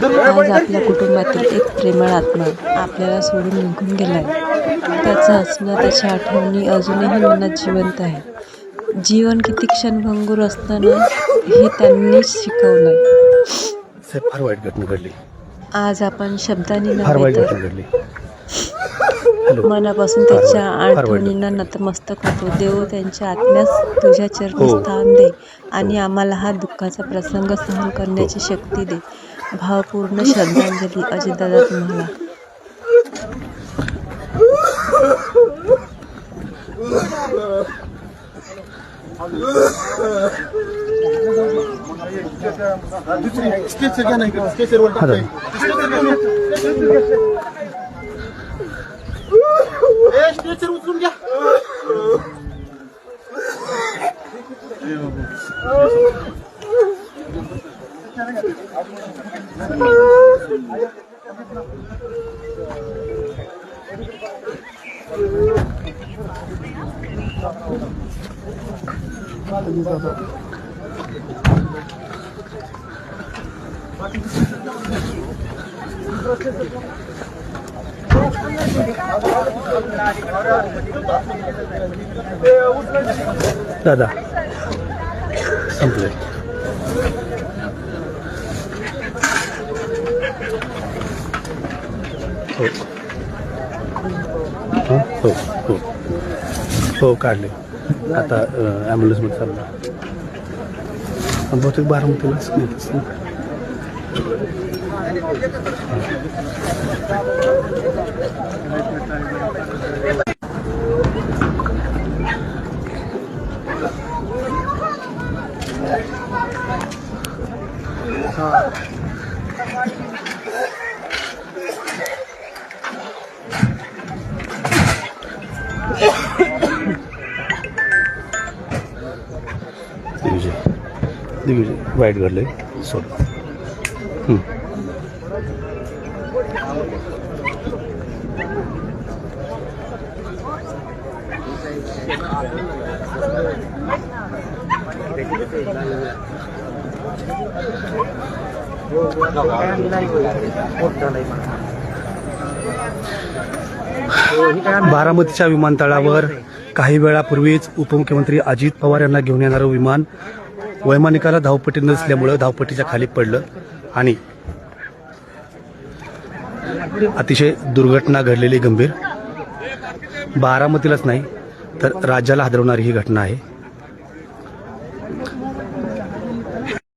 आज आपल्या कुटुंबातील एक प्रेमळ आत्मा आपल्याला सोडून निघून गेलाय. त्याचं हसणं, त्याच्या आठवणी अजूनही मनात जिवंत आहे. जीवन किती क्षणभंगूर असतं ना, हे त्यांनीच शिकवलंय. साहेब, फार वाईट घटना घडली. आज आपण शब्दांनी फार नव्हे वाईट तर घटना घडली. मनापासून त्याच्या आठवणींना नतमस्तक होतो. देव त्यांच्या आत्म्यास तुझ्या चरणी स्थान दे आणि आम्हाला हा दुःखाचा प्रसंग सहन करण्याची शक्ती दे. भावपूर्ण श्रद्धांजली. अजितदादा, तुम्हाला. दादा, संपले. हो हो हो हो काढले. आता ॲम्ब्युलन्समध्ये चालला. बहुतेक बारामतीलाच नाही. दिग्विजय वाईट घडलंय. सोड. बारामतीच्या विमानतळावर काही वेळापूर्वीच उपमुख्यमंत्री अजित पवार यांना घेऊन येणारं विमान वैमानिकाला धावपट्टी नसल्यामुळं धावपट्टीच्या खाली पडलं आणि अतिशय दुर्घटना घडलेली गंभीर. बारामतीलाच नाही तर राज्याला हादरवणारी ही घटना आहे.